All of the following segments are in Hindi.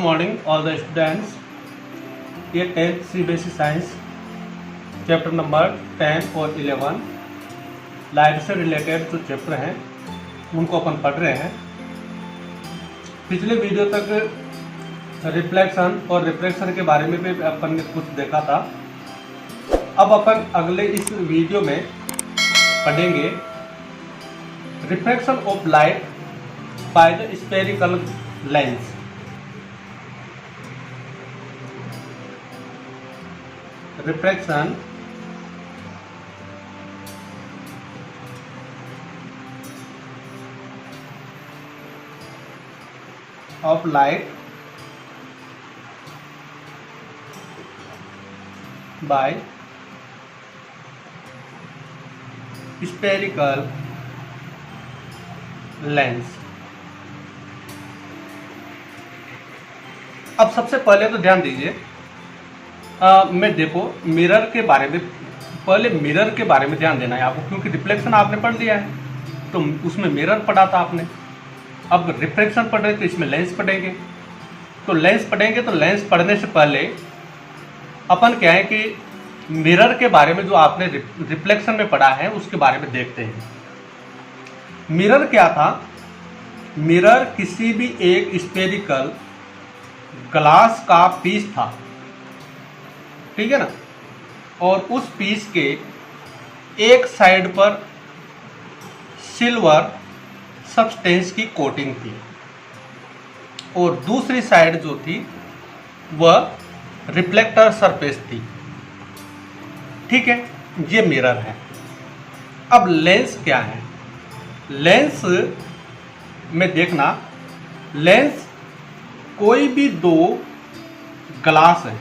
morning all the students. ये 10th CBSE science chapter number 10 और 11 लाइट से रिलेटेड जो चैप्टर हैं उनको अपन पढ़ रहे हैं। पिछले वीडियो तक रिफ्लेक्शन और रिफ्रैक्शन के बारे में भी अपन ने कुछ देखा था। अब अपन अगले इस वीडियो में पढ़ेंगे refraction of light by the spherical lens. Refraction of light by spherical lens। अब सबसे पहले तो ध्यान दीजिए, मैं देखो मिरर के बारे में, पहले मिरर के बारे में ध्यान देना है आपको, क्योंकि रिफ्लेक्शन आपने पढ़ लिया है तो उसमें मिरर पढ़ा था आपने। अब रिफ्रैक्शन पढ़ रहे तो इसमें लेंस पढ़ेंगे। तो लेंस पढ़ेंगे तो लेंस पढ़ने से पहले अपन क्या है कि मिरर के बारे में जो आपने रिफ्लेक्शन में पढ़ा है उसके बारे में देखते हैं। मिरर क्या था? मिरर किसी भी एक स्फेरिकल ग्लास का पीस था, ठीक है ना, और उस पीस के एक साइड पर सिल्वर सब्सटेंस की कोटिंग थी और दूसरी साइड जो थी वह रिफ्लेक्टर सरफेस थी, ठीक है। ये मिरर है। अब लेंस क्या है? लेंस में देखना, लेंस कोई भी दो ग्लास है,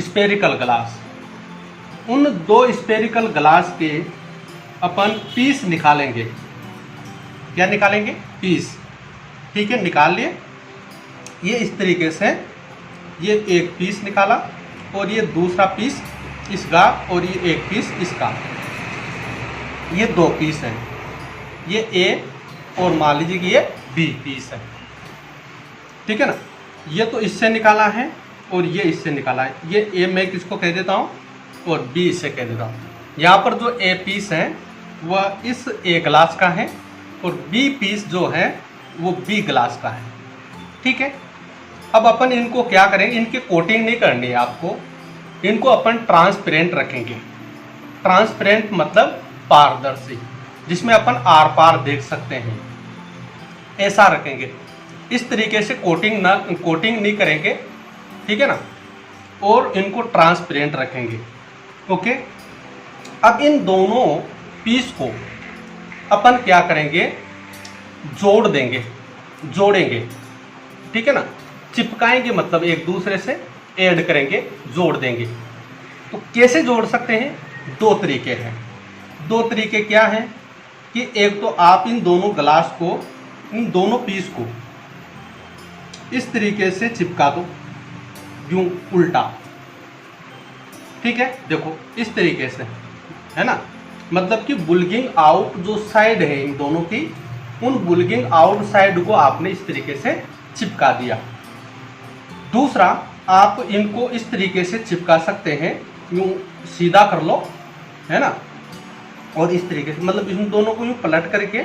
स्फेरिकल ग्लास, उन दो स्फेरिकल ग्लास के अपन पीस निकालेंगे। क्या निकालेंगे? पीस, ठीक है, निकाल लिए। ये इस तरीके से ये एक पीस निकाला और ये दूसरा पीस इसका और ये एक पीस इसका, ये दो पीस हैं, ये ए और मान लीजिए कि ये बी पीस है, ठीक है ना। ये तो इससे निकाला है और ये इससे निकाला है। ये ए मैं किसको कह देता हूँ और बी इससे कह देता हूँ। यहाँ पर जो ए पीस है वह इस ए ग्लास का है और बी पीस जो है वो बी ग्लास का है, ठीक है। अब अपन इनको क्या करेंगे, इनकी कोटिंग नहीं करनी है आपको, इनको अपन ट्रांसपेरेंट रखेंगे। ट्रांसपेरेंट मतलब पारदर्शी, जिसमें अपन आर पार देख सकते हैं, ऐसा रखेंगे। इस तरीके से कोटिंग नहीं करेंगे, ठीक है ना, और इनको ट्रांसपेरेंट रखेंगे, ओके। अब इन दोनों पीस को अपन क्या करेंगे, जोड़ देंगे, जोड़ेंगे, ठीक है ना, चिपकाएंगे, मतलब एक दूसरे से ऐड करेंगे, जोड़ देंगे। तो कैसे जोड़ सकते हैं? दो तरीके हैं। दो तरीके क्या हैं कि एक तो आप इन दोनों ग्लास को, इन दोनों पीस को इस तरीके से चिपका दो, यूं उल्टा, ठीक है, देखो इस तरीके से, है ना, मतलब कि बुल्गिंग आउट जो साइड है इन दोनों की, उन बुल्गिंग आउट साइड को आपने इस तरीके से चिपका दिया। दूसरा, आप इनको इस तरीके से चिपका सकते हैं, यूं सीधा कर लो, है ना, और इस तरीके से, मतलब इन दोनों को यूं पलट करके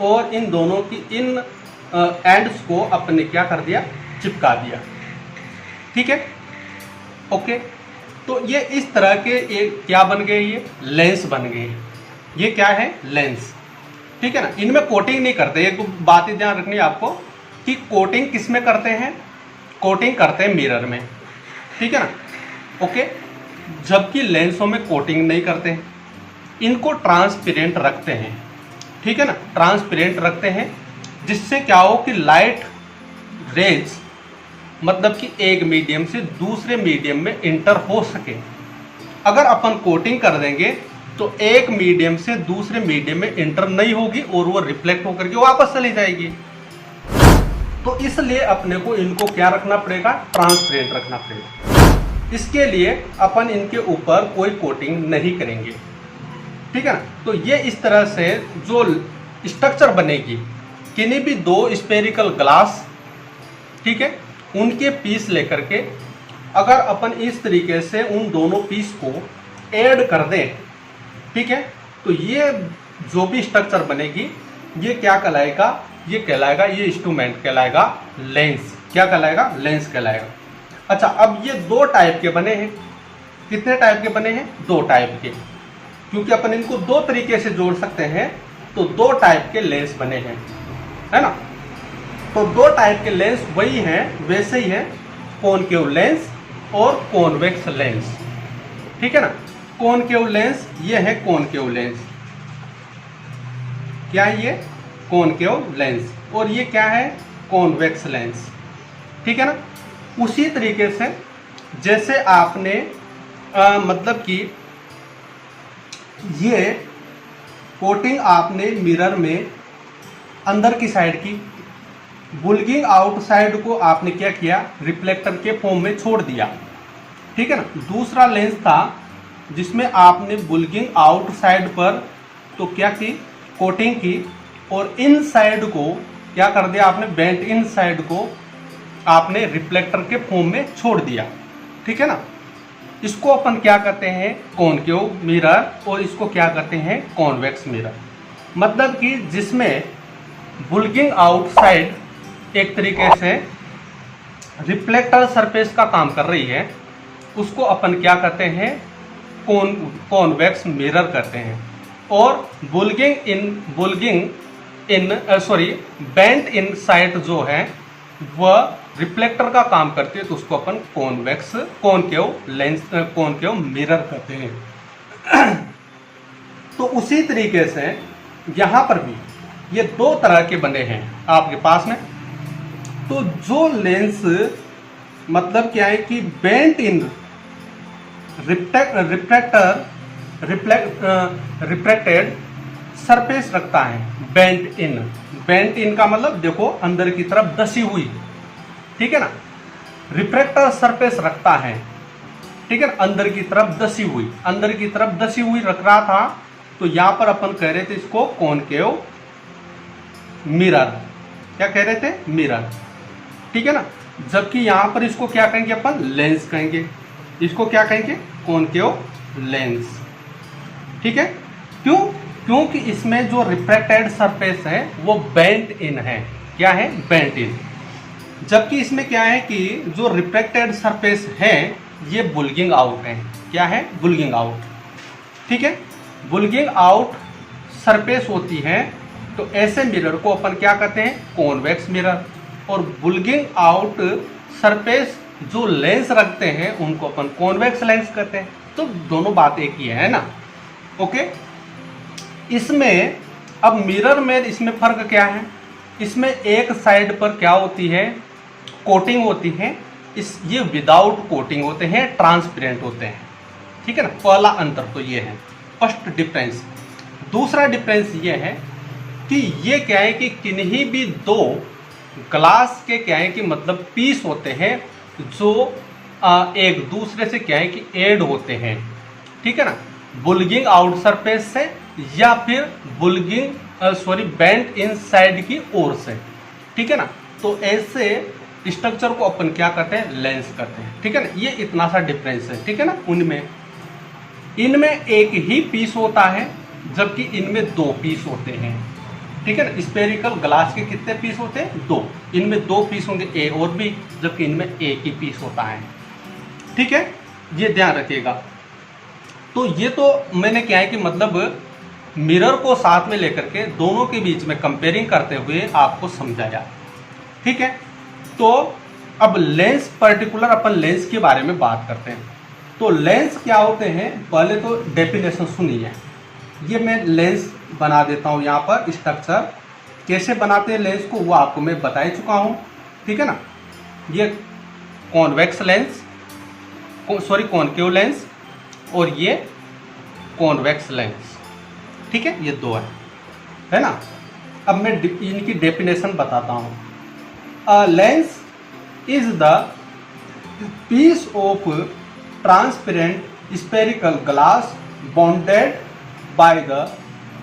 और इन दोनों की इन एंड्स को अपने क्या कर दिया, चिपका दिया, ठीक है, ओके। तो ये इस तरह के एक क्या बन गए, ये लेंस बन गए। ये क्या है? लेंस, ठीक है ना। इनमें कोटिंग नहीं करते। एक बात ही ध्यान रखनी है आपको कि कोटिंग किस में करते हैं? कोटिंग करते हैं मिरर में, ठीक है ना, ओके। जबकि लेंसों में कोटिंग नहीं करते हैं, इनको ट्रांसपेरेंट रखते हैं, ठीक है ना, ट्रांसपेरेंट रखते हैं, जिससे क्या हो कि लाइट रेज मतलब कि एक मीडियम से दूसरे मीडियम में इंटर हो सके। अगर अपन कोटिंग कर देंगे तो एक मीडियम से दूसरे मीडियम में इंटर नहीं होगी और वो रिफ्लेक्ट होकर के वापस चली जाएगी। तो इसलिए अपने को इनको क्या रखना पड़ेगा? ट्रांसपेरेंट रखना पड़ेगा। इसके लिए अपन इनके ऊपर कोई कोटिंग नहीं करेंगे, ठीक है ना। तो ये इस तरह से जो स्ट्रक्चर बनेगी, किन्हीं भी दो स्फेरिकल ग्लास ठीक है, उनके पीस लेकर के अगर अपन इस तरीके से उन दोनों पीस को ऐड कर दें, ठीक है, तो ये जो भी स्ट्रक्चर बनेगी ये क्या कहलाएगा, ये कहलाएगा, ये इंस्ट्रूमेंट कहलाएगा लेंस। क्या कहलाएगा? लेंस कहलाएगा। अच्छा, अब ये दो टाइप के बने हैं। कितने टाइप के बने हैं? दो टाइप के, क्योंकि अपन इनको दो तरीके से जोड़ सकते हैं, तो दो टाइप के लेंस बने हैं, है ना। तो दो टाइप के लेंस वही हैं, वैसे ही है, कॉनकेव लेंस और कॉन्वेक्स लेंस, ठीक है ना। कॉनकेव लेंस ये है कॉनकेव लेंस, क्या है ये? Concave lens. और ये क्या है? कॉन्वेक्स लेंस, ठीक है ना। उसी तरीके से जैसे आपने मतलब कि ये कोटिंग आपने मिरर में अंदर की साइड की, बुल्गिंग आउटसाइड को आपने क्या किया? रिफ्लेक्टर के फॉर्म में छोड़ दिया, ठीक है ना। दूसरा लेंस था जिसमें आपने बुल्गिंग आउटसाइड पर तो क्या की? कोटिंग की, और इन साइड को क्या कर दिया आपने? बेंट इन साइड को आपने रिफ्लेक्टर के फॉर्म में छोड़ दिया, ठीक है ना। इसको अपन क्या कहते हैं? कॉनकेव मिरर, और इसको क्या कहते हैं? Convex mirror. मतलब कि जिसमें बुल्गिंग आउटसाइड एक तरीके से रिफ्लेक्टर सरफेस का काम कर रही है, उसको अपन क्या कहते हैं? कॉन्वेक्स मिरर कहते हैं। और बेंट इन साइड जो है वह रिफ्लेक्टर का काम करती है, तो उसको अपन कॉनकेव मिरर कहते हैं। तो उसी तरीके से यहां पर भी ये दो तरह के बने हैं आपके पास में। तो जो लेंस मतलब क्या है कि बेंट इन रिफ्लेक्टेड सरफेस रखता है, बेंट इन का मतलब देखो अंदर की तरफ दसी हुई, ठीक है ना। रिफ्लेक्टर सरफेस रखता है, ठीक है, अंदर की तरफ दसी हुई रख रहा था, तो यहां पर अपन कह रहे थे इसको कॉनकेव मिरर। क्या कह रहे थे? मिरर, ठीक है ना। जबकि यहां पर इसको क्या कहेंगे अपन? लेंस कहेंगे। इसको क्या कहेंगे? कॉनकेव लेंस, ठीक है। क्यों? क्योंकि इसमें जो रिफ्लेक्टेड सरफेस है वो बेंट इन है। क्या है? बेंट इन। जबकि इसमें क्या है कि जो रिफ्लेक्टेड सरफेस है ये बुल्गिंग आउट है। क्या है? बुल्गिंग आउट, ठीक है। बुल्गिंग आउट सरफेस होती है, तो ऐसे मिरर को अपन क्या कहते हैं? Convex mirror. और बुल्गिंग आउट सरफेस जो लेंस रखते हैं उनको अपन कॉन्वेक्स लेंस कहते हैं। तो दोनों बात एक ही है ना, ओके। इसमें अब मिरर में इसमें फर्क क्या है? इसमें एक साइड पर क्या होती है? कोटिंग होती है। ये विदाउट कोटिंग होते हैं, ट्रांसपेरेंट होते हैं, ठीक है ना। पहला अंतर तो ये है, फर्स्ट डिफरेंस। दूसरा डिफरेंस ये है कि ये क्या है कि किन्हीं भी दो ग्लास के क्या है कि मतलब पीस होते हैं जो एक दूसरे से क्या है कि ऐड होते हैं, ठीक है ना, बुल्गिंग आउट सरफेस से या फिर बेंट इन साइड की ओर से, ठीक है ना। तो ऐसे स्ट्रक्चर को अपन क्या कहते हैं? लेंस कहते हैं, ठीक है ना। ये इतना सा डिफरेंस है, ठीक है ना। इनमें एक ही पीस होता है, जबकि इनमें दो पीस होते हैं, ठीक है ना। स्पेरिकल ग्लास के कितने पीस होते हैं? दो। इनमें दो पीस होंगे, ए और बी, जबकि इनमें एक ही पीस होता है, ठीक है। ये ध्यान रखिएगा। तो ये तो मैंने क्या है कि मतलब मिरर को साथ में लेकर के दोनों के बीच में कंपेयरिंग करते हुए आपको समझाया, ठीक है। तो अब लेंस, पर्टिकुलर अपन लेंस के बारे में बात करते हैं। तो लेंस क्या होते हैं? पहले तो डेफिनेशन सुनिए। ये मैं लेंस बना देता हूँ यहाँ पर। स्ट्रक्चर कैसे बनाते हैं लेंस को वो आपको मैं बता ही चुका हूँ, ठीक है ना। ये कॉन्वेक्स लेंस, कॉनकेव लेंस, और ये कॉन्वेक्स लेंस, ठीक है। ये दो है ना। अब मैं इनकी डेफिनेशन बताता हूँ। A lens is the piece of transparent spherical glass bounded by the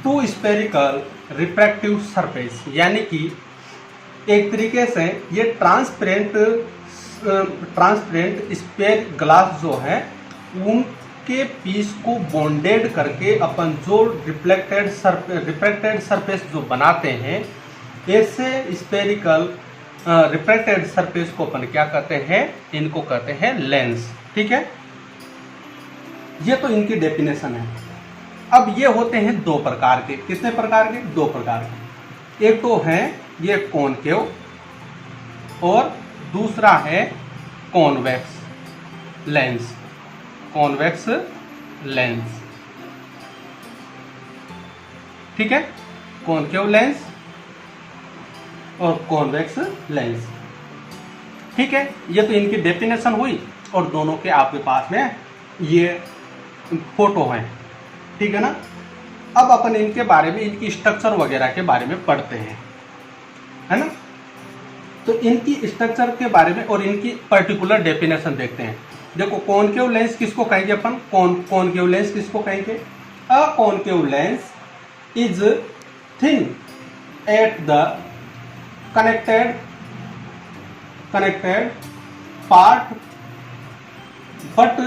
two spherical refractive surface। यानी कि एक तरीके से ये ट्रांसपेरेंट स्पेयर ग्लास जो है उनके पीस को बॉन्डेड करके अपन जो रिफ्रैक्टेड सरफेस जो बनाते हैं, ऐसे स्पेरिकल रिफ्रैक्टेड सरफेस को अपन क्या कहते हैं, इनको कहते हैं लेंस। ठीक है, ये तो इनकी डेफिनेशन है। अब ये होते हैं दो प्रकार के, कितने प्रकार के, दो प्रकार के। एक तो है ये कॉनकेव और दूसरा है कॉन्वेक्स लेंस, कॉन्वेक्स लेंस। ठीक है, कॉनकेव लेंस और कॉन्वेक्स लेंस। ठीक है, ये तो इनकी डेफिनेशन हुई और दोनों के आपके पास में ये फोटो है। ठीक है ना। अब अपन इनके बारे में, इनकी स्ट्रक्चर वगैरह के बारे में पढ़ते हैं, है ना। तो इनकी स्ट्रक्चर के बारे में और इनकी पर्टिकुलर डेफिनेशन देखते हैं। देखो, कॉनकेव लेंस किसको कहेंगे अपन, कॉनकेव लेंस किसको कहेंगे, a concave lens is thin at the connected part but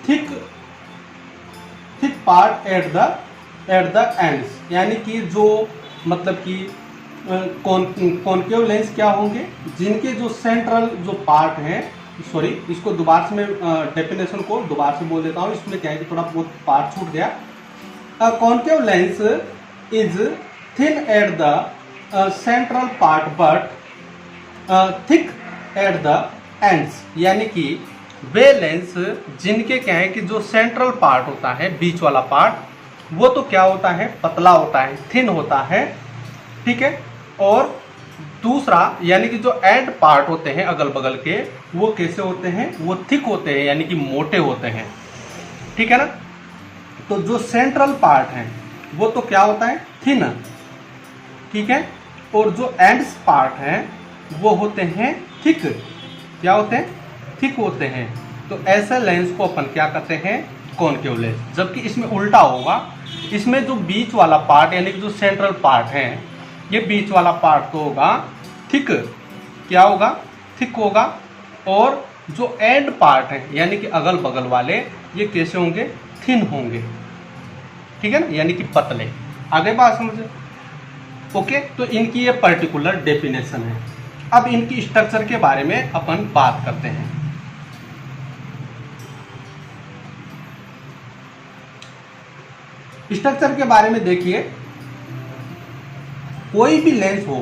thick part at the ends. यानी कि जो मतलब कि कॉनकेव लेंस क्या होंगे, जिनके जो सेंट्रल जो पार्ट हैं, सॉरी इसको दोबारा से मैं डेफिनेशन को दोबारा से बोल देता हूँ, इसमें क्या है कि थोड़ा बहुत पार्ट छूट गया। Concave lens is thin at the central part but thick at the ends. यानी कि वे लेंस जिनके क्या है कि जो सेंट्रल पार्ट होता है, बीच वाला पार्ट, वो तो क्या होता है, पतला होता है, थिन होता है। ठीक है, और दूसरा यानी कि जो एंड पार्ट होते हैं अगल बगल के, वो कैसे होते हैं, वो थिक होते हैं, यानी कि मोटे होते हैं। ठीक है ना। तो जो सेंट्रल पार्ट है वो तो क्या होता है, थिन। ठीक है, और जो एंड्स पार्ट हैं वो होते हैं थिक। क्या होते हैं, थिक होते हैं। तो ऐसे लेंस को अपन क्या कहते हैं, कॉनकेव लेंस। जबकि इसमें उल्टा होगा, इसमें जो बीच वाला पार्ट यानी कि जो सेंट्रल पार्ट है, ये बीच वाला पार्ट तो होगा थिक, क्या होगा, थिक होगा। और जो एंड पार्ट है यानी कि अगल बगल वाले, ये कैसे होंगे, थिन होंगे। ठीक है ना, यानी कि पतले। आगे बात समझे। ओके, तो इनकी ये पर्टिकुलर डेफिनेशन है। अब इनकी स्ट्रक्चर के बारे में अपन बात करते हैं। स्ट्रक्चर के बारे में देखिए, कोई भी लेंस हो,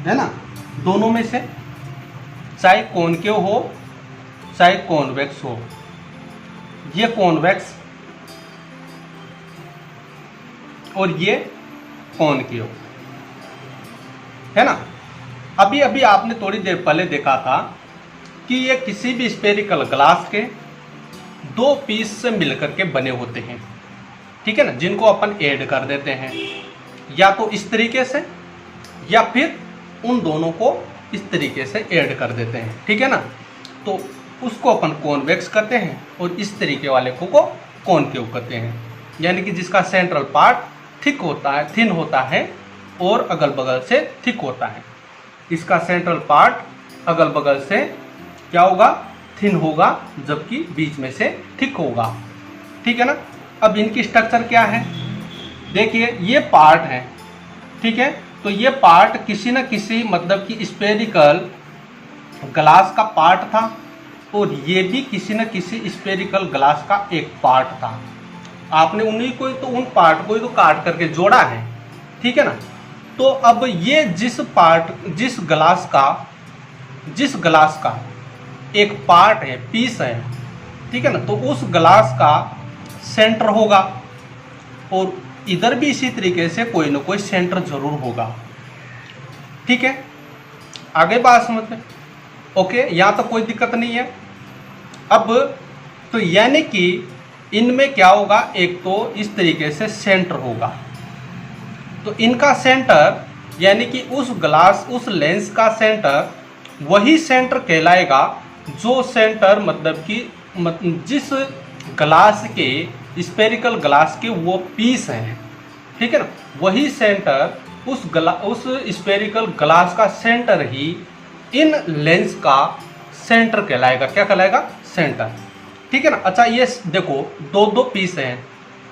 है ना, दोनों में से, चाहे कॉनकेव हो चाहे कॉन्वेक्स हो, ये कॉन्वेक्स और ये कॉनकेव, है ना। अभी अभी आपने थोड़ी देर पहले देखा था कि ये किसी भी स्फेरिकल ग्लास के दो पीस से मिलकर के बने होते हैं। ठीक है ना, जिनको अपन ऐड कर देते हैं, या तो इस तरीके से या फिर उन दोनों को इस तरीके से ऐड कर देते हैं। ठीक है ना, तो उसको अपन कॉन्वेक्स करते हैं और इस तरीके वाले को कॉनकेव करते हैं। यानी कि जिसका सेंट्रल पार्ट थिक होता है, थिन होता है और अगल बगल से थिक होता है। इसका सेंट्रल पार्ट अगल बगल से क्या होगा, थिन होगा, जबकि बीच में से थिक होगा। ठीक है ना। अब इनकी स्ट्रक्चर क्या है, देखिए ये पार्ट है। ठीक है, तो ये पार्ट किसी न किसी मतलब कि स्फेरिकल ग्लास का पार्ट था और ये भी किसी न किसी स्फेरिकल ग्लास का एक पार्ट था। आपने उन्हीं को तो उन पार्ट को ही तो काट करके जोड़ा है। ठीक है ना। तो अब ये जिस ग्लास का एक पार्ट है, पीस है, ठीक है ना, तो उस ग्लास का सेंटर होगा और इधर भी इसी तरीके से कोई ना कोई सेंटर जरूर होगा। ठीक है, आगे बात समझते। ओके, यहाँ तो कोई दिक्कत नहीं है। अब तो यानी कि इनमें क्या होगा, एक तो इस तरीके से सेंटर होगा, तो इनका सेंटर यानी कि उस लेंस का सेंटर वही सेंटर कहलाएगा जो सेंटर मतलब कि जिस ग्लास के स्फेरिकल ग्लास के वो पीस हैं। ठीक है ना, वही सेंटर उस स्फेरिकल ग्लास का सेंटर ही इन लेंस का सेंटर कहलाएगा। क्या कहलाएगा? सेंटर। ठीक है ना। अच्छा ये देखो दो दो पीस हैं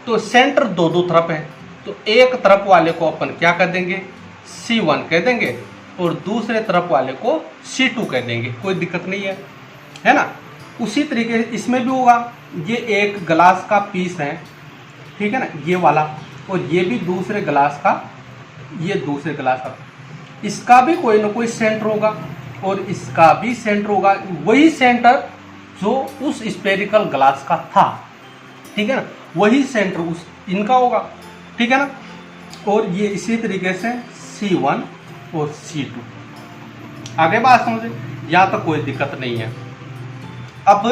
तो सेंटर दो दो तरफ है, तो एक तरफ वाले को अपन क्या कर देंगे? C1 कह देंगे और दूसरे तरफ वाले को C2 कह देंगे। कोई दिक्कत नहीं है ना। उसी तरीके से इसमें भी होगा। ये एक ग्लास का पीस है, ठीक है ना, ये वाला, और ये भी दूसरे ग्लास का, ये दूसरे ग्लास का, इसका भी कोई ना कोई सेंटर होगा और इसका भी सेंटर होगा, वही सेंटर जो उस स्फेरिकल ग्लास का था। ठीक है ना, वही सेंटर उस इनका होगा। ठीक है ना। और ये इसी तरीके से C1 और C2। आगे बात समझे, यहाँ तक कोई दिक्कत नहीं है। अब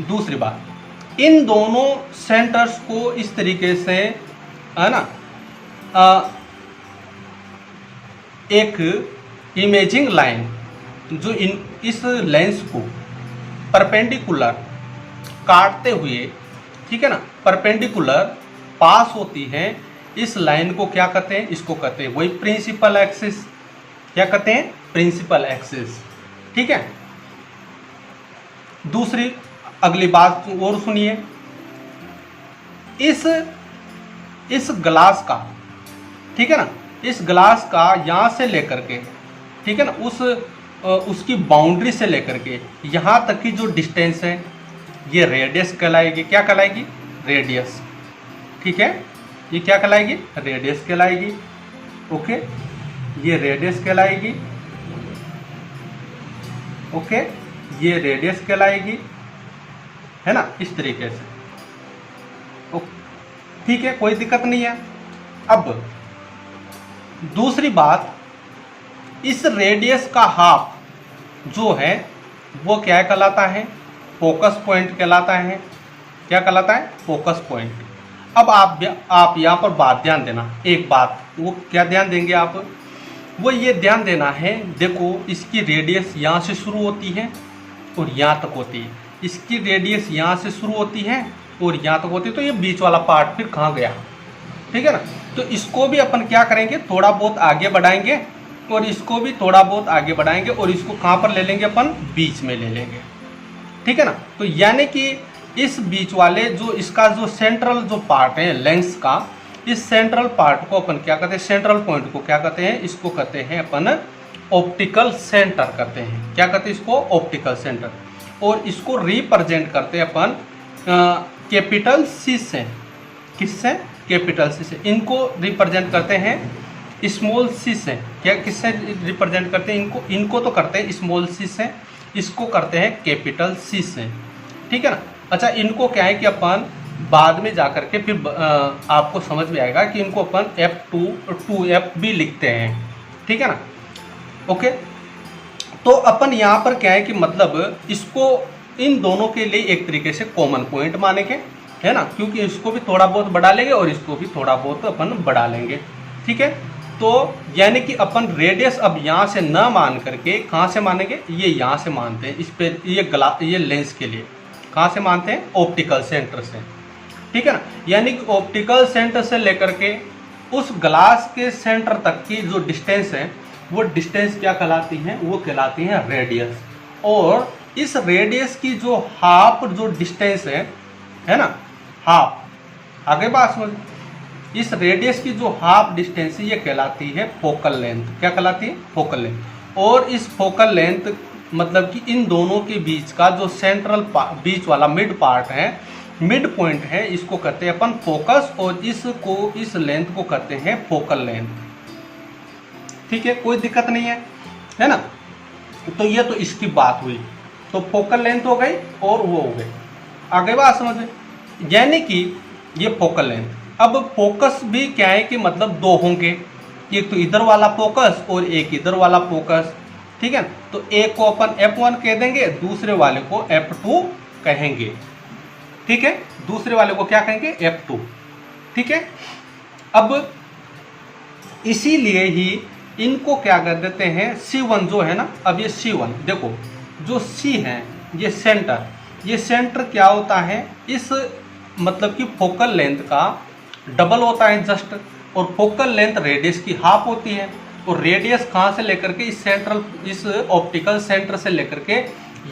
दूसरी बात, इन दोनों सेंटर्स को इस तरीके से, है ना, एक इमेजिंग लाइन जो इस लेंस को परपेंडिकुलर काटते हुए, ठीक है ना, परपेंडिकुलर पास होती है, इस लाइन को क्या कहते हैं? इसको कहते हैं वही प्रिंसिपल एक्सिस। क्या कहते हैं? Principal axis. ठीक है। दूसरी अगली बात और सुनिए, इस ग्लास का, ठीक है ना, इस ग्लास का यहाँ से लेकर के, ठीक है ना, उसकी बाउंड्री से लेकर के यहाँ तक की जो डिस्टेंस है ये रेडियस कहलाएगी। क्या कहलाएगी? रेडियस। ठीक है, ये क्या कहलाएगी? रेडियस कहलाएगी। ओके, ये रेडियस कहलाएगी। ओके, ये रेडियस कहलाएगी, है ना, इस तरीके से। ठीक है, कोई दिक्कत नहीं है। अब दूसरी बात, इस रेडियस का हाफ जो है वो क्या कहलाता है? फोकस पॉइंट कहलाता है। क्या कहलाता है? Focus point. अब आप यहाँ पर बात ध्यान देना, एक बात, वो क्या ध्यान देंगे आप? वो ये ध्यान देना है, देखो इसकी रेडियस यहाँ से शुरू होती है और यहाँ तक होती है। इसकी रेडियस यहाँ से शुरू होती है और यहाँ तक होती है, तो ये बीच वाला पार्ट फिर कहाँ गया? ठीक है ना। तो इसको भी अपन क्या करेंगे? थोड़ा बहुत आगे बढ़ाएंगे और इसको भी थोड़ा बहुत आगे बढ़ाएंगे और इसको कहाँ पर ले लेंगे? अपन बीच में ले लेंगे। ठीक है ना। तो यानी कि इस बीच वाले जो इसका जो सेंट्रल जो पार्ट है लेंस का, इस सेंट्रल पार्ट को अपन क्या कहते हैं? सेंट्रल पॉइंट को क्या कहते हैं? इसको कहते हैं अपन ऑप्टिकल सेंटर कहते हैं। क्या कहते हैं इसको? Optical centre. और इसको रिप्रेजेंट करते हैं अपन कैपिटल C से। किससे? कैपिटल C से। इनको रिप्रेजेंट करते हैं स्मॉल c से। क्या किससे रिप्रेजेंट करते हैं? इनको तो करते हैं स्मॉल c से, इसको करते हैं कैपिटल C से। ठीक है ना। अच्छा, इनको क्या है कि अपन बाद में जाकर के फिर आपको समझ में आएगा कि इनको अपन F2F भी लिखते हैं। ठीक है ना। ओके, तो अपन यहाँ पर क्या है कि मतलब इसको इन दोनों के लिए एक तरीके से कॉमन पॉइंट मानेंगे, है ना, क्योंकि इसको भी थोड़ा बहुत बढ़ा लेंगे और इसको भी थोड़ा बहुत अपन बढ़ा लेंगे। ठीक है। तो यानी कि अपन रेडियस अब यहाँ से न मान करके कहाँ से मानेंगे? ये यहाँ से मानते हैं। इस पे ये लेंस के लिए कहाँ से मानते हैं? ऑप्टिकल सेंटर से। ठीक है ना। यानी कि ऑप्टिकल सेंटर से लेकर के उस ग्लास के सेंटर तक की जो डिस्टेंस है वो डिस्टेंस क्या कहलाती है? वो कहलाती है रेडियस। और इस रेडियस की जो हाफ जो डिस्टेंस है ना, हाफ, आगे बात समझ, इस रेडियस की जो हाफ डिस्टेंस है ये कहलाती है फोकल लेंथ। क्या कहलाती है? Focal length. और इस फोकल लेंथ मतलब कि इन दोनों के बीच का जो सेंट्रल बीच वाला मिड पार्ट है, मिड पॉइंट है, इसको कहते हैं अपन फोकस, और इस लेंथ को कहते हैं फोकल लेंथ। ठीक है, कोई दिक्कत नहीं है ना। तो ये तो इसकी बात हुई, तो फोकल लेंथ हो गई और वो हो गई। आगे बात समझे, यानी कि ये फोकल लेंथ। अब फोकस भी क्या है कि मतलब दो होंगे, एक तो इधर वाला फोकस और एक इधर वाला फोकस। ठीक है, तो एक को अपन F1 कह देंगे, दूसरे वाले को F2 कहेंगे। ठीक है, दूसरे वाले को क्या कहेंगे? F2। ठीक है। अब इसीलिए ही इनको क्या कर देते हैं? C1 जो है ना, अब ये C1 देखो, जो C है ये सेंटर, ये सेंटर क्या होता है? इस मतलब कि फोकल लेंथ का डबल होता है जस्ट। और फोकल लेंथ रेडियस की हाफ होती है। और रेडियस कहाँ से लेकर के इस ऑप्टिकल सेंटर से लेकर के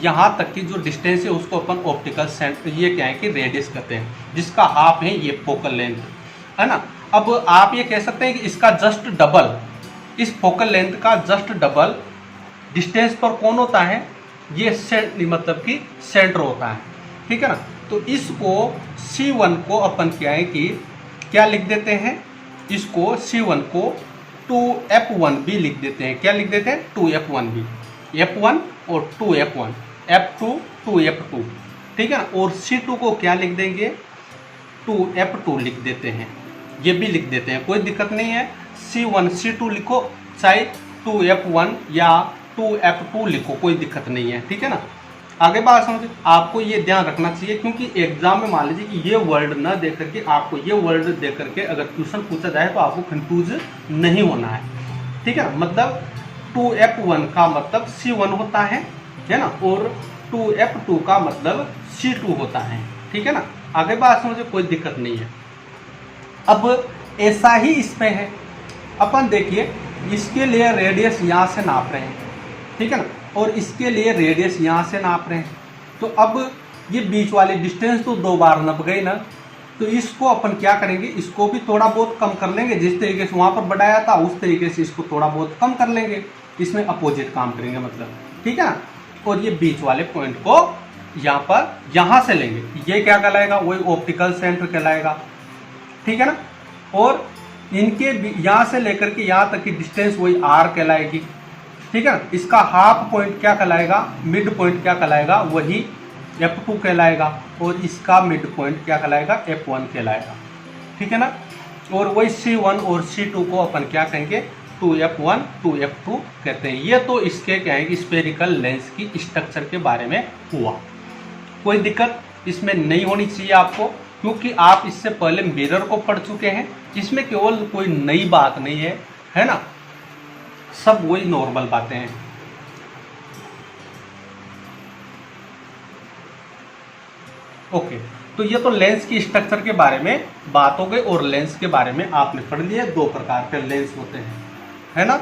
यहाँ तक की जो डिस्टेंस है उसको अपन ऑप्टिकल सेंटर, ये क्या है कि रेडियस कहते हैं, जिसका हाफ है ये फोकल लेंथ, है ना। अब आप ये कह सकते हैं कि इसका जस्ट डबल, इस फोकल लेंथ का जस्ट डबल डिस्टेंस पर कौन होता है, ये मतलब कि सेंटर होता है, ठीक है ना। तो इसको C1 को अपन क्या है कि क्या लिख देते हैं, इसको C1 को 2F1B लिख देते हैं। क्या लिख देते हैं, 2F1B, F1 और 2F1, F2 2F2, ठीक है ना। और C2 को क्या लिख देंगे, 2F2 लिख देते हैं, ये भी लिख देते हैं, कोई दिक्कत नहीं है। C1 C2 लिखो, चाहे 2F1 या 2F2 लिखो, कोई दिक्कत नहीं है, ठीक है ना। आगे बात समझिए, आपको ये ध्यान रखना चाहिए क्योंकि एग्जाम में मान लीजिए कि ये वर्ड ना दे करके आपको ये वर्ड दे करके अगर क्वेश्चन पूछा जाए तो आपको कंफ्यूज नहीं होना है, ठीक है ना। मतलब 2F1 का मतलब C1 होता है ना, और 2F2 का मतलब C2 होता है, ठीक है ना। आगे बात समझिए, कोई दिक्कत नहीं है। अब ऐसा ही इसमें है, अपन देखिए इसके लिए रेडियस यहाँ से नाप रहे हैं, ठीक है ना, और इसके लिए रेडियस यहाँ से नाप रहे हैं। तो अब ये बीच वाली डिस्टेंस तो 2 बार नप गई ना, तो इसको अपन क्या करेंगे, इसको भी थोड़ा बहुत कम कर लेंगे, जिस तरीके से वहाँ पर बढ़ाया था उस तरीके से इसको थोड़ा बहुत कम कर लेंगे, इसमें अपोजिट काम करेंगे मतलब, ठीक है ना। और ये बीच वाले पॉइंट को यहाँ पर यहाँ से लेंगे, ये क्या कहलाएगा, वही ऑप्टिकल सेंटर कहलाएगा, ठीक है ना। और इनके यहाँ से लेकर के यहाँ तक की डिस्टेंस वही R कहलाएगी, ठीक है ना। इसका हाफ पॉइंट क्या कहलाएगा, मिड पॉइंट क्या कहलाएगा, वही F2 कहलाएगा, और इसका मिड पॉइंट क्या कहलाएगा, F1 कहलाएगा, ठीक है ना। और वही C1 और C2 को अपन क्या कहेंगे, 2F1 2F2 कहते हैं। ये तो इसके क्या है कि स्फेरिकल लेंस की स्ट्रक्चर के बारे में हुआ, कोई दिक्कत इसमें नहीं होनी चाहिए आपको, क्योंकि आप इससे पहले मिरर को पढ़ चुके हैं, इसमें केवल कोई नई बात नहीं है ना, सब वही नॉर्मल बातें हैं। ओके, तो ये तो लेंस की स्ट्रक्चर के बारे में बात हो गई, और लेंस के बारे में आपने पढ़ लिया, 2 प्रकार के लेंस होते हैं, है ना।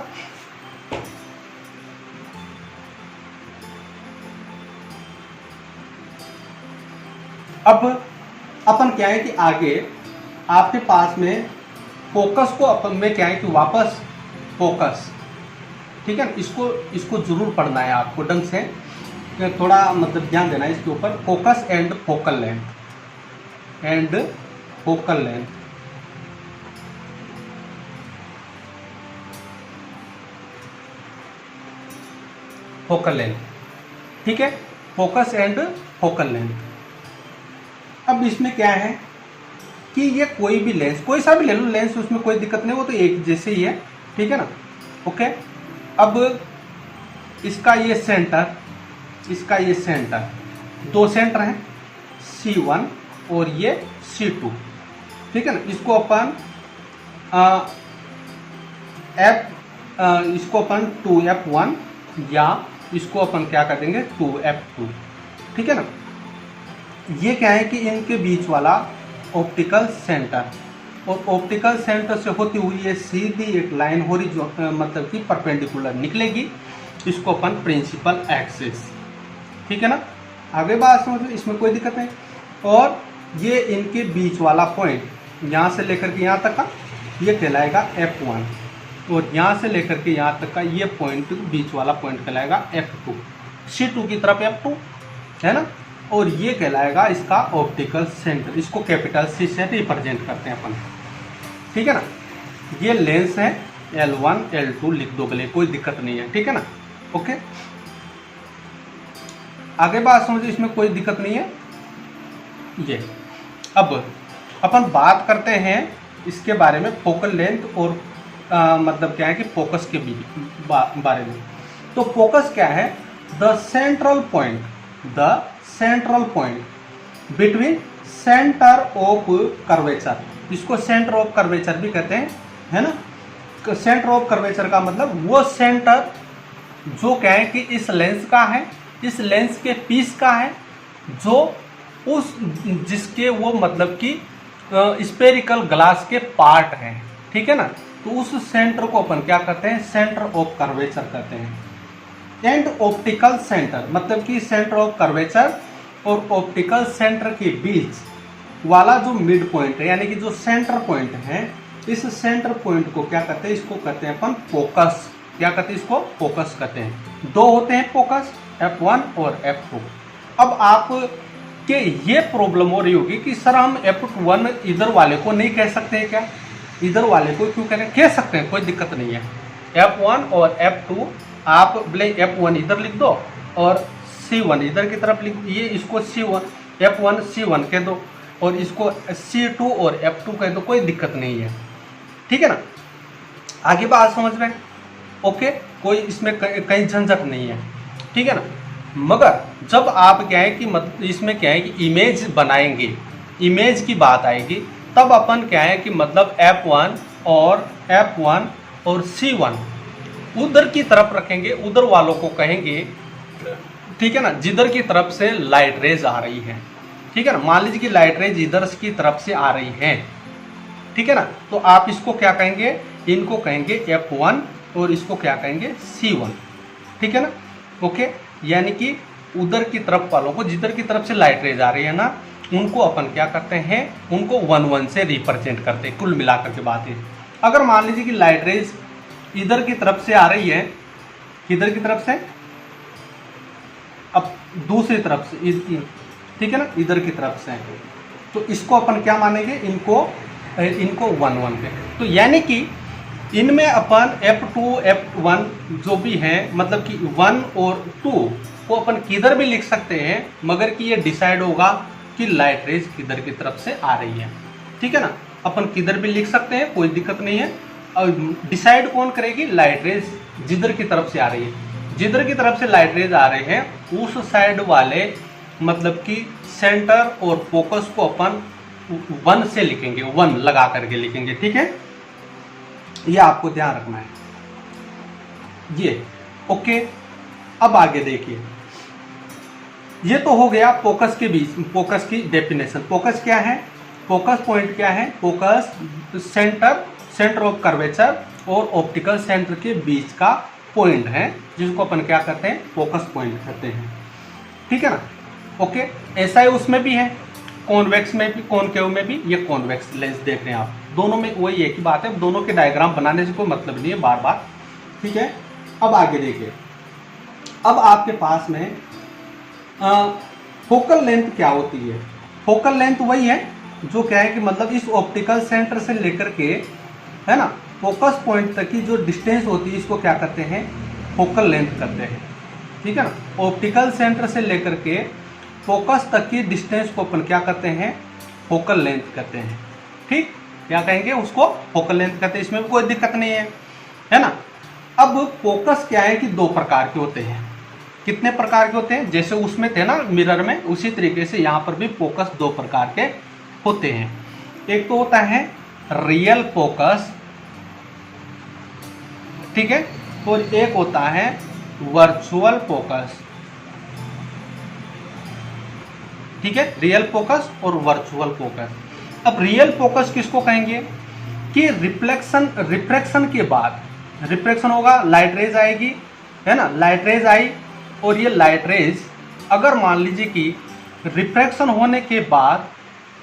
अब अपन क्या है कि आगे आपके पास में फोकस को अपन में क्या है कि वापस फोकस, ठीक है, इसको जरूर पढ़ना है आपको ढंग से, थोड़ा मतलब ध्यान देना है इसके ऊपर। Focus and focal length, focal length, ठीक है, फोकस एंड फोकल लेंथ। अब इसमें क्या है कि ये कोई भी लेंस, कोई सा भी ले लो लेंस, उसमें कोई दिक्कत नहीं, वो तो एक जैसे ही है, ठीक है ना। ओके, अब इसका ये सेंटर, 2 सेंटर हैं, C1 और ये C2, ठीक है ना। इसको अपन इसको अपन 2F1 या इसको अपन क्या कर देंगे 2F2, ठीक है ना। ये क्या है कि इनके बीच वाला ऑप्टिकल सेंटर, और ऑप्टिकल सेंटर से होती हुई ये सीधी एक लाइन मतलब कि परपेंडिकुलर निकलेगी, इसको अपन प्रिंसिपल एक्सिस, ठीक है ना। आगे बात समझो, इसमें कोई दिक्कत नहीं। और ये इनके बीच वाला पॉइंट यहाँ से लेकर के यहाँ तक का ये कहलाएगा F1, और यहाँ से लेकर के यहाँ तक का ये पॉइंट बीच वाला पॉइंट कहलाएगा F2, C2 की तरफ F2, है ना। और ये कहलाएगा इसका ऑप्टिकल सेंटर, इसको कैपिटल C से रिप्रेजेंट करते हैं अपन, ठीक है ना। ये लेंस है L1 L2 लिख दो भले, कोई दिक्कत नहीं है, ठीक है ना। ओके, आगे बात समझो, इसमें कोई दिक्कत नहीं है। ये अब अपन बात करते हैं इसके बारे में, फोकल लेंथ और मतलब क्या है कि फोकस के बारे में। तो फोकस क्या है, the central point between centre of curvature, इसको सेंटर ऑफ कर्वेचर भी कहते हैं, है ना। सेंटर ऑफ कर्वेचर का मतलब वो सेंटर जो क्या है कि इस लेंस का है, इस लेंस के पीस का है, जो जिसके वो मतलब कि स्फेरिकल ग्लास के पार्ट हैं, ठीक है ना। तो उस सेंटर को अपन क्या करते हैं, सेंटर ऑफ कर्वेचर कहते हैं। एंड ऑप्टिकल सेंटर मतलब कि सेंटर ऑफ कर्वेचर और ऑप्टिकल सेंटर के बीच वाला जो मिड पॉइंट है, यानी कि जो सेंटर पॉइंट है, इस सेंटर पॉइंट को क्या कहते हैं, इसको कहते हैं अपन फोकस। क्या कहते हैं, इसको फोकस कहते हैं। दो होते हैं फोकस, F1 और F2। अब आप के ये प्रॉब्लम हो रही होगी कि सर हम F1 इधर वाले को नहीं कह सकते हैं क्या, इधर वाले को क्यों कह सकते हैं, कोई दिक्कत नहीं है। F1 और F2 आप बोले F1 इधर लिख दो और C1 इधर की तरफ लिख, ये इसको C1 F1 C1 कह दो और इसको C2 और F2 कह दो, कोई दिक्कत नहीं है, ठीक है ना। आगे बात समझ में, ओके, कोई इसमें कहीं झंझट नहीं है, ठीक है ना। मगर जब आप क्या है कि इसमें क्या है कि इमेज बनाएंगे, इमेज की बात आएगी, तब अपन क्या है कि मतलब F1 और C1 उधर की तरफ रखेंगे, उधर वालों को कहेंगे, ठीक है ना, जिधर की तरफ से लाइट रेज आ रही है, ठीक है ना। मान लीजिए कि लाइट रेज इधर की तरफ से आ रही है, ठीक है ना। तो आप इसको क्या कहेंगे, इनको कहेंगे F1 और इसको क्या कहेंगे C1, ठीक है ना, ओके। यानी कि उधर की तरफ वालों को, जिधर की तरफ से लाइट रेज आ रही है ना, उनको अपन क्या करते हैं, उनको 1 से रिप्रेजेंट करते हैं। कुल मिलाकर के बात है, अगर मान लीजिए कि लाइट रेज इधर की तरफ से आ रही है, किधर की तरफ से, अब दूसरी तरफ से, ठीक है ना, इधर की तरफ से, तो इसको अपन क्या मानेंगे, इनको 1 पे। तो यानी कि इनमें अपन F2 F1 जो भी है, मतलब कि 1 और 2 को अपन किधर भी लिख सकते हैं, मगर कि ये डिसाइड होगा कि लाइट रेज किधर की तरफ से आ रही है, ठीक है ना। अपन किधर भी लिख सकते हैं, कोई दिक्कत नहीं है। और डिसाइड कौन करेगी, लाइट रेज जिधर की तरफ से आ रही है, जिधर की तरफ से लाइट रेज आ रहे हैं उस साइड वाले मतलब कि सेंटर और फोकस को अपन 1 से लिखेंगे, 1 लगा करके लिखेंगे, ठीक है। ये आपको ध्यान रखना है, ये ओके। अब आगे देखिए, ये तो हो गया फोकस के बीच, फोकस की डेफिनेशन। फोकस क्या है, फोकस पॉइंट क्या है, फोकस सेंटर ऑफ कर्वेचर और ऑप्टिकल सेंटर के बीच का पॉइंट है, जिसको अपन क्या कहते हैं, फोकस पॉइंट कहते हैं, ठीक है ना, ओके। ऐसा ही उसमें भी है, कॉन्वेक्स में भी, कॉनकेव में भी। ये कॉन्वेक्स लेंस देख रहे हैं आप, दोनों में वही एक ही बात है, दोनों के डायग्राम बनाने से कोई मतलब नहीं है बार बार, ठीक है। अब आगे देखिए, अब आपके पास में फोकल लेंथ क्या होती है। फोकल लेंथ वही है जो क्या है कि मतलब इस ऑप्टिकल सेंटर से लेकर के, है ना, फोकस पॉइंट तक की जो डिस्टेंस होती है, इसको क्या करते हैं, फोकल लेंथ करते हैं, ठीक है ना। ऑप्टिकल सेंटर से लेकर के फोकस तक की डिस्टेंस को अपन क्या करते हैं, फोकल लेंथ कहते हैं, ठीक। क्या कहेंगे, उसको फोकल लेंथ कहते हैं, इसमें भी कोई दिक्कत नहीं है ना। अब फोकस क्या है कि 2 प्रकार के होते हैं। कितने प्रकार के होते हैं, जैसे उसमें थे ना मिरर में, उसी तरीके से यहाँ पर भी फोकस 2 प्रकार के होते हैं। एक तो होता है रियल फोकस, ठीक है, और एक होता है वर्चुअल फोकस, ठीक है, रियल फोकस और वर्चुअल फोकस। अब रियल फोकस किसको कहेंगे कि रिफ्रैक्शन के बाद, रिफ्रैक्शन होगा, लाइट रेज आएगी, है ना, लाइट रेज आई, और ये लाइट रेज अगर मान लीजिए कि रिफ्रैक्शन होने के बाद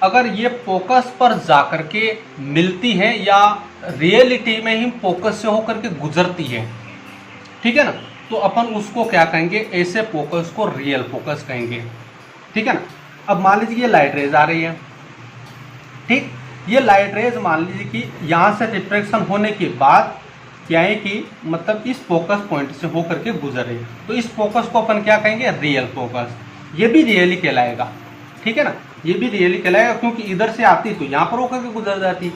अगर ये फोकस पर जाकर के मिलती है या रियलिटी में ही फोकस से होकर के गुजरती है, ठीक है ना, तो अपन उसको क्या कहेंगे, ऐसे फोकस को रियल फोकस कहेंगे, ठीक है ना। अब मान लीजिए ये लाइट रेज आ रही है, ठीक, ये लाइट रेज मान लीजिए कि यहाँ से रिफ्रैक्शन होने के बाद क्या है कि मतलब इस फोकस पॉइंट से होकर के गुजरे, तो इस फोकस को अपन क्या कहेंगे, रियल फोकस। ये भी रियली कहलाएगा, ठीक है ना, ये भी रियली कहलाएगा, क्योंकि इधर से आती तो यहाँ पर होकर के गुजर जाती,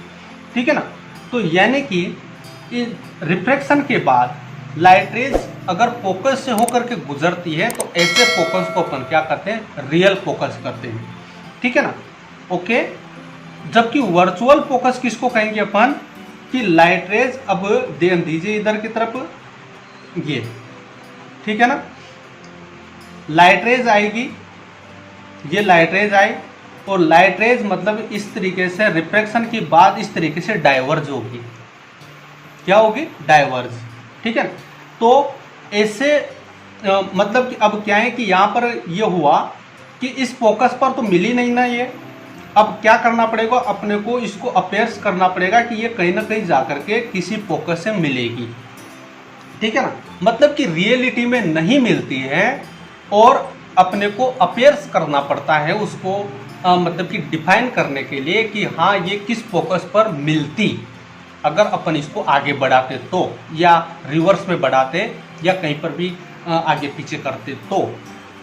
ठीक है ना। तो यानी कि रिफ्रैक्शन के बाद लाइट रेज अगर फोकस से होकर के गुजरती है तो ऐसे फोकस को अपन क्या करते हैं, रियल फोकस करते हैं, ठीक है ना, ओके। जबकि वर्चुअल फोकस किसको कहेंगे अपन कि लाइट रेज, अब ध्यान दीजिए इधर की तरफ, ये ठीक है ना, लाइट रेज आएगी, ये लाइट रेज आई, और लाइट रेज मतलब इस तरीके से रिफ्रैक्शन के बाद इस तरीके से डाइवर्ज होगी, क्या होगी, डाइवर्ज। ठीक है, तो ऐसे मतलब कि अब क्या है कि यहाँ पर ये हुआ कि इस फोकस पर तो मिली नहीं ना ये, अब क्या करना पड़ेगा, अपने को इसको अपेयर्स करना पड़ेगा कि ये कहीं ना कहीं जाकर के किसी फोकस से मिलेगी। ठीक है ना, मतलब कि रियलिटी में नहीं मिलती है और अपने को अपेयर्स करना पड़ता है उसको मतलब कि डिफाइन करने के लिए कि हाँ ये किस फोकस पर मिलती, अगर अपन इसको आगे बढ़ाते तो, या रिवर्स में बढ़ाते, या कहीं पर भी आगे पीछे करते तो।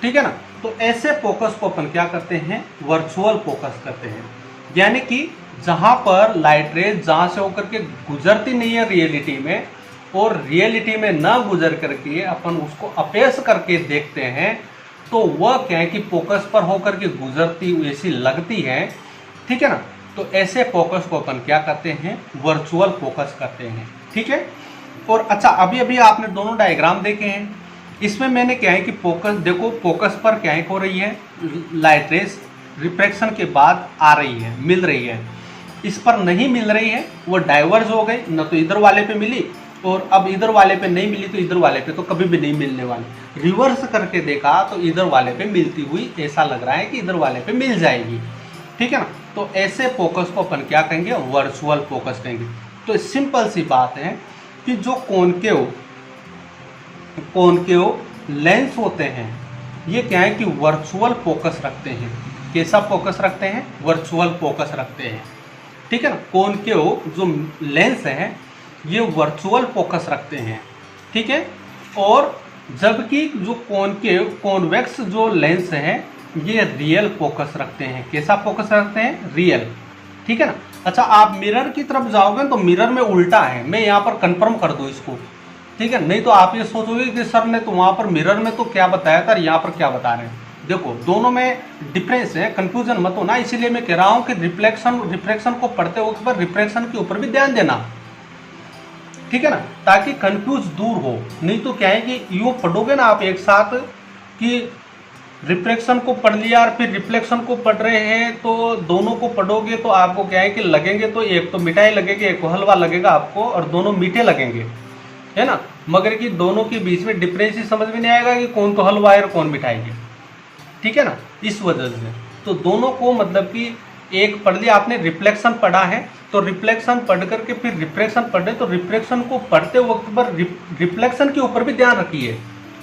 ठीक है ना, तो ऐसे फोकस को अपन क्या करते हैं, वर्चुअल फोकस करते हैं। यानी कि जहाँ पर लाइट रेज जहाँ से होकर के गुजरती नहीं है रियलिटी में, और रियलिटी में ना गुजर करके अपन उसको अपेयर्स करके देखते हैं, तो वह क्या है कि फोकस पर होकर के गुजरती ऐसी लगती है। ठीक है ना, तो ऐसे फोकस को अपन क्या करते हैं, वर्चुअल फोकस करते हैं। ठीक है, और अच्छा अभी अभी आपने दोनों डायग्राम देखे हैं, इसमें मैंने क्या है कि फोकस देखो, फोकस पर क्या है हो रही है, लाइट रेस रिफ्रैक्शन के बाद आ रही है, मिल रही है। इस पर नहीं मिल रही है, वो डाइवर्ज हो गई, न तो इधर वाले पे मिली और अब इधर वाले पे नहीं मिली, तो इधर वाले पे तो कभी भी नहीं मिलने वाली। रिवर्स करके देखा तो इधर वाले पे मिलती हुई ऐसा लग रहा है कि इधर वाले पे मिल जाएगी। ठीक है ना, तो ऐसे फोकस को अपन क्या कहेंगे, वर्चुअल फोकस कहेंगे। तो सिंपल सी बात है कि जो कॉनकेव लेंस होते हैं, ये क्या है कि वर्चुअल फोकस रखते हैं। कैसा फोकस रखते हैं, वर्चुअल फोकस रखते हैं। ठीक है ना, कॉनकेव जो लेंस है ये वर्चुअल फोकस रखते हैं। ठीक है, और जबकि जो कॉन्वेक्स जो लेंस है ये रियल फोकस रखते हैं। कैसा फोकस रखते हैं, रियल। ठीक है ना, अच्छा आप मिरर की तरफ जाओगे तो मिरर में उल्टा है, मैं यहाँ पर कंफर्म कर दूँ इसको। ठीक है, नहीं तो आप ये सोचोगे कि सर ने तो वहाँ पर मिरर में तो क्या बताया था, यहाँ पर क्या बता रहे हैं। देखो दोनों में डिफरेंस है, कंफ्यूजन मत होना। इसीलिए मैं कह रहा हूँ कि रिफ्लेक्शन को पढ़ते वक्त पर रिफ्लेक्शन के ऊपर भी ध्यान देना। ठीक है ना, ताकि कंफ्यूज दूर हो। नहीं तो क्या है कि यूँ पढ़ोगे ना आप एक साथ कि रिफ्लेक्शन को पढ़ लिया और फिर रिफ्लेक्शन को पढ़ रहे हैं, तो दोनों को पढ़ोगे तो आपको क्या है कि लगेंगे तो एक तो मिठाई लगेगी, एक हलवा लगेगा आपको, और दोनों मीठे लगेंगे, है ना। मगर कि दोनों के बीच में डिफरेंस ही समझ में नहीं आएगा कि कौन तो हलवा है और कौन मिठाई है। ठीक है ना, इस वजह से तो दोनों को मतलब कि एक पढ़ लिया आपने, रिफ्लेक्शन पढ़ा है तो रिफ्लेक्शन पढ़ करके फिर रिफ्रैक्शन पढ़े, तो रिफ्लेक्शन को पढ़ते वक्त पर रिफ्लेक्शन के ऊपर भी ध्यान रखिए,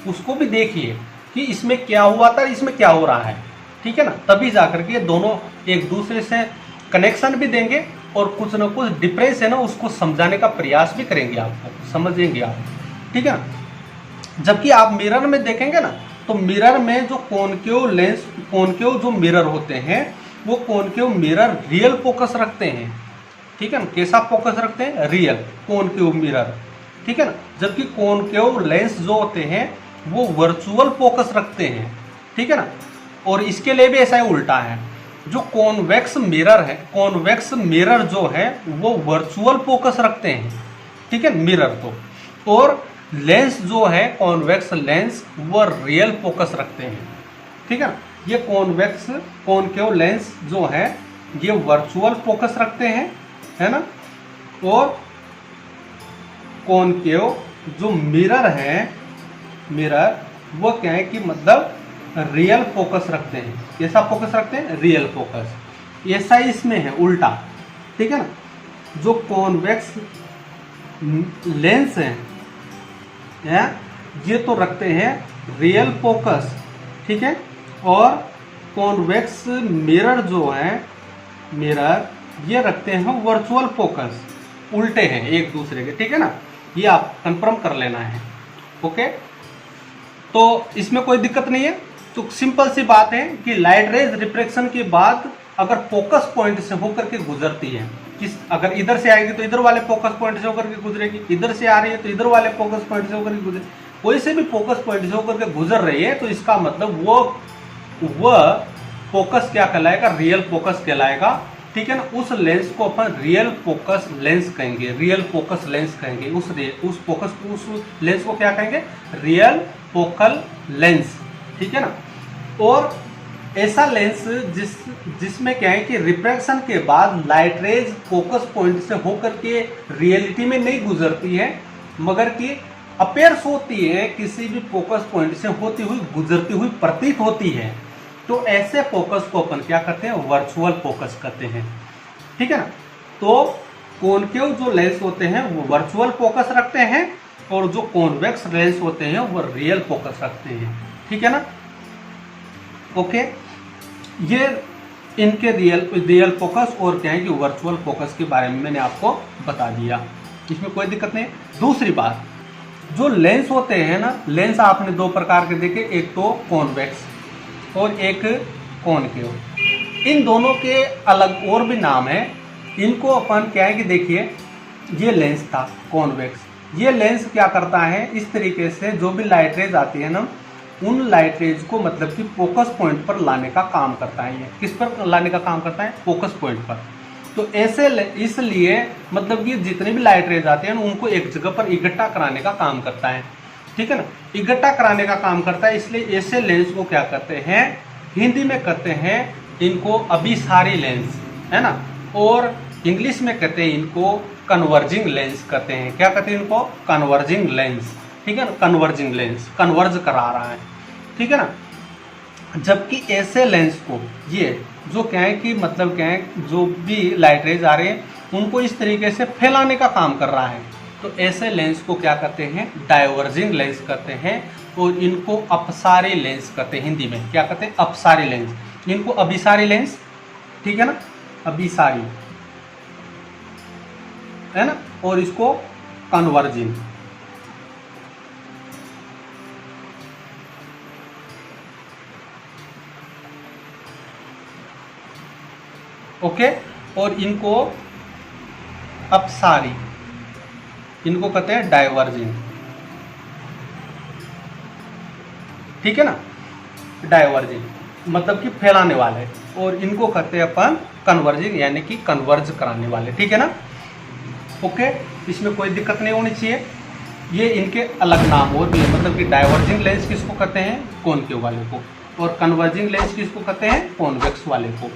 उसको भी देखिए कि इसमें क्या हुआ था, इसमें क्या हो रहा है। ठीक है ना, तभी जाकर के दोनों एक दूसरे से कनेक्शन भी देंगे और कुछ ना कुछ डिफरेंस है ना उसको समझाने का प्रयास भी करेंगे, आपको समझेंगे आप। ठीक है ना, जबकि आप मिरर में देखेंगे ना तो मिरर में जो कॉनकेव जो मिरर होते हैं वो कॉनकेव मिरर रियल फोकस रखते हैं। ठीक है ना, कैसा फोकस रखते हैं, रियल कॉनकेव मिरर। ठीक है ना, जबकि कॉनकेव लेंस जो होते हैं वो वर्चुअल फोकस रखते हैं। ठीक है ना, और इसके लिए भी ऐसा ही उल्टा है, जो कॉन्वेक्स मिरर है, कॉन्वेक्स मिरर जो है वो वर्चुअल फोकस रखते हैं। ठीक है, मिरर तो, और लेंस जो है कॉन्वेक्स लेंस वो रियल फोकस रखते हैं। ठीक है ना, ये कॉनकेव लेंस जो है ये वर्चुअल फोकस रखते हैं, है ना, और कॉनकेव जो मिरर है, मिरर वो क्या है कि मतलब रियल फोकस रखते हैं। कैसा फोकस रखते हैं, रियल फोकस। ऐसा इसमें है उल्टा। ठीक है ना, जो कॉन्वेक्स लेंस है ये तो रखते हैं रियल फोकस। ठीक है, और कॉन्वेक्स मिरर जो है मिरर ये रखते हैं वर्चुअल फोकस। उल्टे हैं एक दूसरे के। ठीक है ना, ये आप कंफर्म कर लेना है। ओके, तो इसमें कोई दिक्कत नहीं है। तो सिंपल सी बात है कि लाइट रेज रिफ्रैक्शन के बाद अगर फोकस पॉइंट से होकर के गुजरती है, अगर इधर से आएगी तो इधर वाले फोकस पॉइंट से होकर के गुजरेगी, इधर से आ रही है तो इधर वाले फोकस पॉइंट से होकर के गुजरेगी, कोई से भी फोकस पॉइंट से होकर के गुजर रही है, तो इसका मतलब वो फोकस क्या कहलाएगा, रियल फोकस कहलाएगा। ठीक है ना, उस लेंस को अपन रियल फोकस लेंस कहेंगे, रियल फोकस लेंस कहेंगे। उस लेंस को क्या कहेंगे, रियल फोकल लेंस। ठीक है ना, और ऐसा लेंस जिसमें क्या है कि रिफ्रैक्शन के बाद लाइट रेज फोकस पॉइंट से होकर के रियलिटी में नहीं गुजरती है, मगर कि अपीयर्स होती है, किसी भी फोकस पॉइंट से होती हुई गुजरती हुई प्रतीत होती है। तो ऐसे फोकस को अपन क्या करते हैं, वर्चुअल फोकस करते हैं। ठीक है ना। तो कॉनकेव जो लेंस होते हैं वो वर्चुअल फोकस रखते हैं, और जो कॉन्वेक्स लेंस होते हैं वो रियल फोकस रखते हैं। ठीक है ना। ओके, ये इनके रियल फोकस और क्या है कि वर्चुअल फोकस के बारे में मैंने आपको बता दिया, इसमें कोई दिक्कत नहीं। दूसरी बात, जो लेंस होते हैं ना, लेंस आपने दो प्रकार के देखे, एक तो कॉन्वेक्स और एक कॉनकेव। इन दोनों के अलग और भी नाम है। इनको अपन क्या है कि देखिए, ये लेंस था कॉन्वेक्स। ये लेंस क्या करता है, इस तरीके से जो भी लाइट रेज आती है ना, उन लाइट रेज को मतलब कि फोकस पॉइंट पर लाने का काम करता है। ये किस पर लाने का काम करता है, फोकस पॉइंट पर। तो ऐसे इसलिए मतलब कि जितने भी लाइट रेज आते हैं उनको एक जगह पर इकट्ठा कराने का काम करता है। ठीक है ना, इकट्ठा कराने का काम करता है। इसलिए ऐसे लेंस को क्या करते हैं, हिंदी में कहते हैं इनको अभिसारी लेंस, है ना, और इंग्लिश में कहते हैं इनको कन्वर्जिंग लेंस कहते हैं। क्या कहते हैं इनको, कन्वर्जिंग लेंस। ठीक है ना, कन्वर्जिंग लेंस, कन्वर्ज करा रहा है। ठीक है ना। जबकि ऐसे लेंस को, ये जो क्या है कि मतलब क्या है, जो भी लाइट रेज आ रहे हैं उनको इस तरीके से फैलाने का काम कर रहा है। तो ऐसे लेंस को क्या कहते हैं, डाइवर्जिंग लेंस कहते हैं, और इनको अपसारी लेंस कहते हैं। हिंदी में क्या कहते हैं, अपसारी लेंस। इनको अभिसारी लेंस, ठीक है ना, अभिसारी, है ना, और इसको कन्वर्जिंग। ओके, और इनको अपसारी, इनको कहते हैं डाइवर्जिंग। ठीक है ना, डाइवर्जिंग मतलब कि फैलाने वाले, और इनको कहते हैं अपन कन्वर्जिंग, यानी कि कन्वर्ज कराने वाले। ठीक है ना। ओके, इसमें कोई दिक्कत नहीं होनी चाहिए। ये इनके अलग नाम और भी है, मतलब कि डाइवर्जिंग लेंस किसको कहते हैं, कॉनकेव वाले को, और कन्वर्जिंग लेंस किसको कहते हैं, कॉन्वेक्स वाले को।